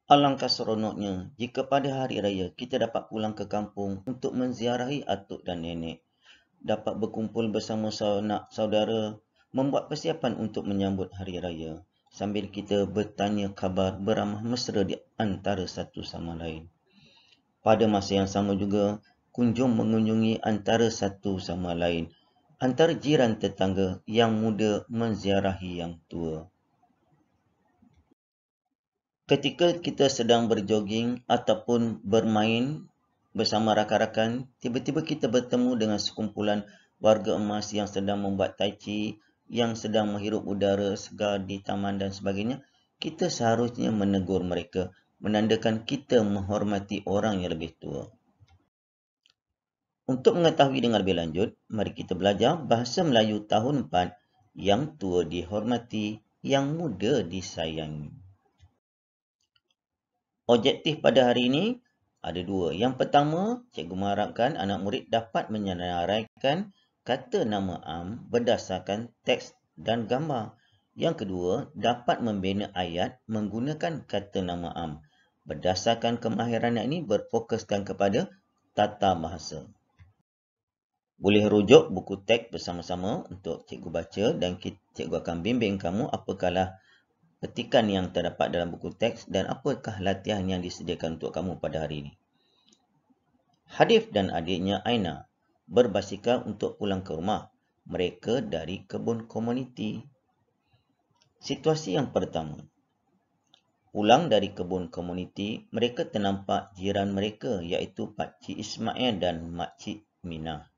Alangkah seronoknya jika pada hari raya kita dapat pulang ke kampung untuk menziarahi atuk dan nenek, dapat berkumpul bersama sanak saudara, membuat persiapan untuk menyambut hari raya, sambil kita bertanya khabar beramah mesra di antara satu sama lain. Pada masa yang sama juga, kunjung mengunjungi antara satu sama lain, antara jiran tetangga yang muda menziarahi yang tua. Ketika kita sedang berjoging ataupun bermain bersama rakan-rakan, tiba-tiba kita bertemu dengan sekumpulan warga emas yang sedang membuat tai chi, yang sedang menghirup udara segar di taman dan sebagainya. Kita seharusnya menegur mereka, menandakan kita menghormati orang yang lebih tua. Untuk mengetahui dengan lebih lanjut, mari kita belajar bahasa Melayu tahun 4, yang tua dihormati, yang muda disayangi. Objektif pada hari ini ada dua. Yang pertama, cikgu mengharapkan anak murid dapat menyenaraikan kata nama am berdasarkan teks dan gambar. Yang kedua, dapat membina ayat menggunakan kata nama am. Berdasarkan kemahiran ini berfokuskan kepada tata bahasa. Boleh rujuk buku teks bersama-sama untuk cikgu baca dan cikgu akan bimbing kamu apakah petikan yang terdapat dalam buku teks dan apakah latihan yang disediakan untuk kamu pada hari ini. Hadif dan adiknya Aina berbasikal untuk pulang ke rumah. Mereka dari kebun komuniti. Situasi yang pertama. Pulang dari kebun komuniti, mereka ternampak jiran mereka iaitu Pak Cik Ismail dan Mak Cik Minah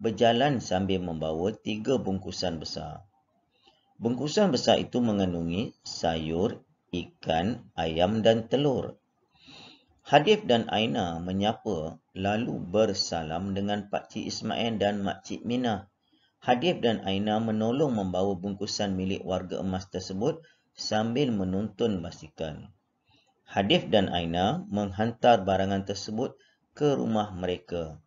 berjalan sambil membawa 3 bungkusan besar. Bungkusan besar itu mengandungi sayur, ikan, ayam dan telur. Hadif dan Aina menyapa lalu bersalam dengan Pak Cik Ismail dan Mak Cik Minah. Hadif dan Aina menolong membawa bungkusan milik warga emas tersebut sambil menuntun basikal. Hadif dan Aina menghantar barangan tersebut ke rumah mereka.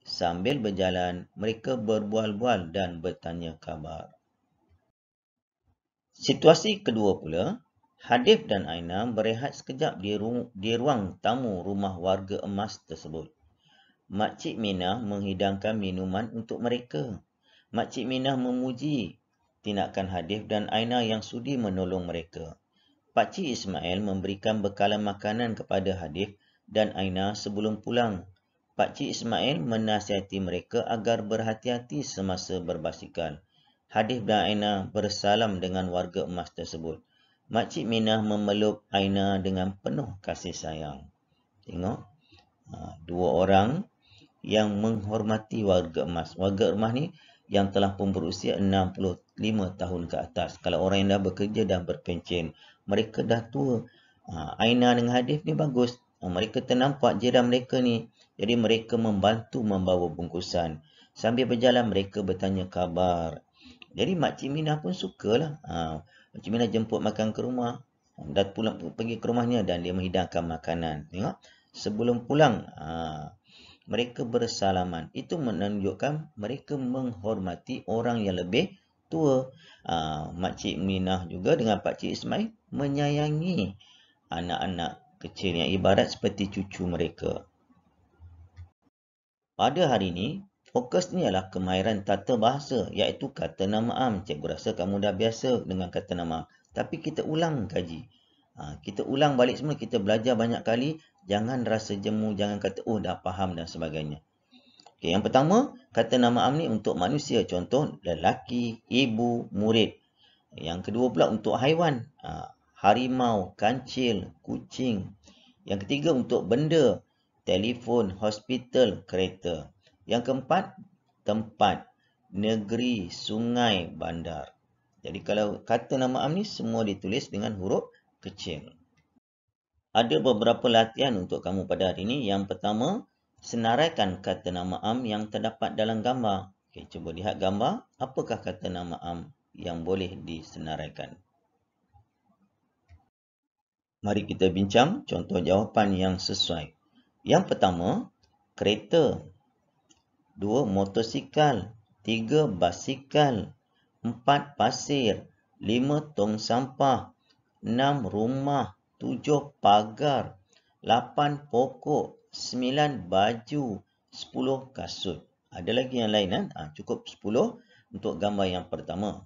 Sambil berjalan, mereka berbual-bual dan bertanya khabar. Situasi kedua pula, Hadif dan Aina berehat sekejap di ruang tamu rumah warga emas tersebut. Makcik Minah menghidangkan minuman untuk mereka. Makcik Minah memuji tindakan Hadif dan Aina yang sudi menolong mereka. Pakcik Ismail memberikan bekalan makanan kepada Hadif dan Aina sebelum pulang. Pakcik Ismail menasihati mereka agar berhati-hati semasa berbasikal. Hadif dan Aina bersalam dengan warga emas tersebut. Makcik Minah memeluk Aina dengan penuh kasih sayang. Tengok, dua orang yang menghormati warga emas. Warga emas ni yang telah pun berusia 65 tahun ke atas. Kalau orang yang dah bekerja dah berpencen, mereka dah tua. Aina dengan Hadif ni bagus. Mereka ternampak jiran mereka ni. Jadi mereka membantu membawa bungkusan. Sambil berjalan mereka bertanya khabar. Jadi Makcik Minah pun sukalah. Makcik Minah jemput makan ke rumah. Dah pulang pergi ke rumahnya dan dia menghidangkan makanan. Tengok. Sebelum pulang, mereka bersalaman. Itu menunjukkan mereka menghormati orang yang lebih tua. Makcik Minah juga dengan Pakcik Ismail menyayangi anak-anak kecil yang ibarat seperti cucu mereka. Pada hari ini, fokusnya adalah kemahiran tata bahasa iaitu kata nama am. Cikgu rasa kamu dah biasa dengan kata nama am. Tapi kita ulang kaji. Kita ulang balik semua. Kita belajar banyak kali. Jangan rasa jemu. Jangan kata, oh dah faham dan sebagainya. Okay, yang pertama, kata nama am ni untuk manusia. Contoh, lelaki, ibu, murid. Yang kedua pula untuk haiwan. Harimau, kancil, kucing. Yang ketiga untuk benda. Telefon, hospital, kereta. Yang keempat, tempat, negeri, sungai, bandar. Jadi kalau kata nama am ni semua ditulis dengan huruf kecil. Ada beberapa latihan untuk kamu pada hari ini. Yang pertama, senaraikan kata nama am yang terdapat dalam gambar. Okey, cuba lihat gambar. Apakah kata nama am yang boleh disenaraikan? Mari kita bincang contoh jawapan yang sesuai. Yang pertama, kereta. 2, motosikal. 3, basikal. 4, pasir. 5, tong sampah. 6, rumah. 7 pagar, 8 pokok, 9 baju, 10 kasut. Ada lagi yang lain kan? Cukup 10 untuk gambar yang pertama.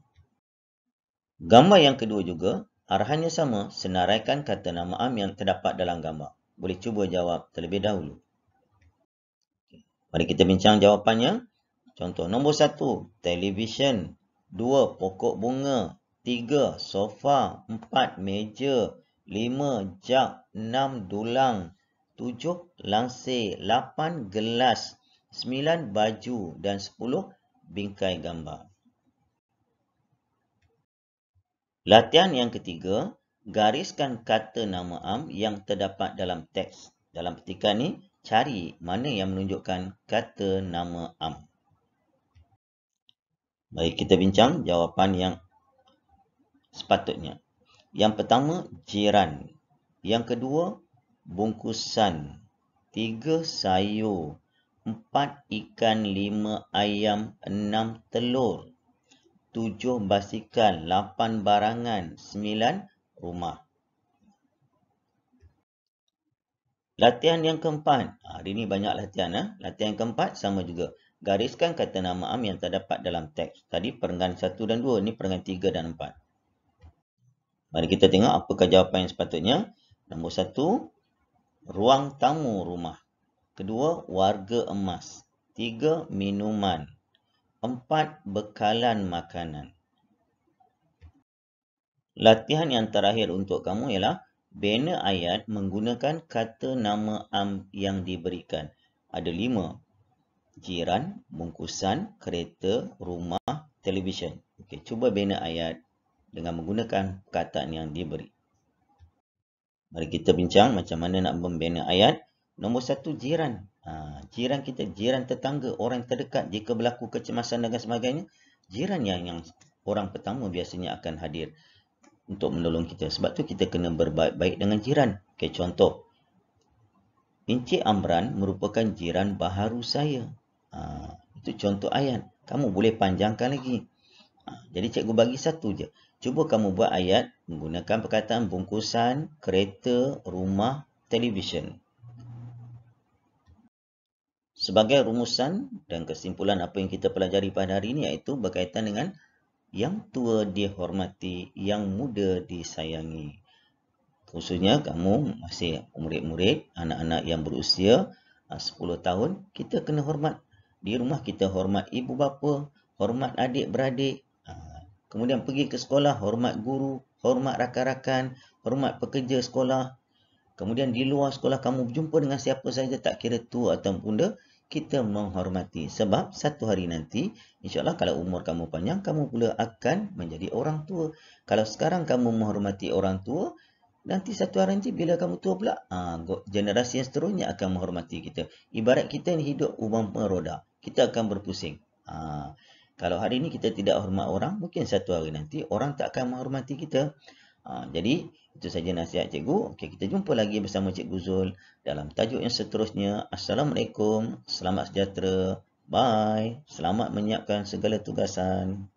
Gambar yang kedua juga, arahannya sama, senaraikan kata nama am yang terdapat dalam gambar. Boleh cuba jawab terlebih dahulu. Mari kita bincang jawapannya. Contoh nombor 1, televisyen. 2, pokok bunga. 3, sofa. 4, meja. 5, jak. 6, dulang. 7, langsir. 8, gelas. 9, baju. Dan 10, bingkai gambar. Latihan yang ketiga, gariskan kata nama am yang terdapat dalam teks. Dalam petikan ni, cari mana yang menunjukkan kata nama am. Baik, kita bincang jawapan yang sepatutnya. Yang pertama, jiran. Yang kedua, bungkusan. 3, sayur. 4, ikan. 5, ayam. 6, telur. 7, basikal. 8, barangan. 9, rumah. Latihan yang keempat. Hari ini banyak latihan. Latihan yang keempat sama juga. Gariskan kata nama am yang terdapat dalam teks. Tadi perenggan 1 dan 2. Ini perenggan 3 dan 4. Mari kita tengok apakah jawapan yang sepatutnya. Nombor 1, ruang tamu rumah. Kedua, warga emas. 3, minuman. 4, bekalan makanan. Latihan yang terakhir untuk kamu ialah bina ayat menggunakan kata nama am yang diberikan. Ada 5. Jiran, bungkusan, kereta, rumah, televisyen. Okey, cuba bina ayat dengan menggunakan perkataan yang diberi. Mari kita bincang macam mana nak membina ayat. Nombor 1, jiran. Jiran kita, jiran tetangga, orang terdekat. Jika berlaku kecemasan dan sebagainya, jiran yang orang pertama biasanya akan hadir untuk menolong kita. Sebab tu kita kena berbaik-baik dengan jiran. Okay, contoh. Encik Amran merupakan jiran baharu saya. Itu contoh ayat. Kamu boleh panjangkan lagi. Jadi cikgu bagi satu je. Cuba kamu buat ayat menggunakan perkataan bungkusan, kereta, rumah, televisyen. Sebagai rumusan dan kesimpulan apa yang kita pelajari pada hari ini iaitu berkaitan dengan yang tua dihormati, yang muda disayangi. Khususnya kamu masih murid-murid, anak-anak yang berusia 10 tahun, kita kena hormat. Di rumah kita hormat ibu bapa, hormat adik-beradik. Kemudian pergi ke sekolah, hormat guru, hormat rakan-rakan, hormat pekerja sekolah. Kemudian di luar sekolah kamu berjumpa dengan siapa saja, tak kira tua atau muda, kita menghormati. Sebab satu hari nanti, insyaAllah kalau umur kamu panjang, kamu pula akan menjadi orang tua. Kalau sekarang kamu menghormati orang tua, nanti satu hari nanti bila kamu tua pula, generasi yang seterusnya akan menghormati kita. Ibarat kita ni hidup umpama roda. Kita akan berpusing. Kalau hari ini kita tidak hormat orang, mungkin satu hari nanti orang tak akan menghormati kita. Jadi, itu saja nasihat cikgu. Okey, kita jumpa lagi bersama Cikgu Zul dalam tajuk yang seterusnya. Assalamualaikum, selamat sejahtera, bye. Selamat menyiapkan segala tugasan.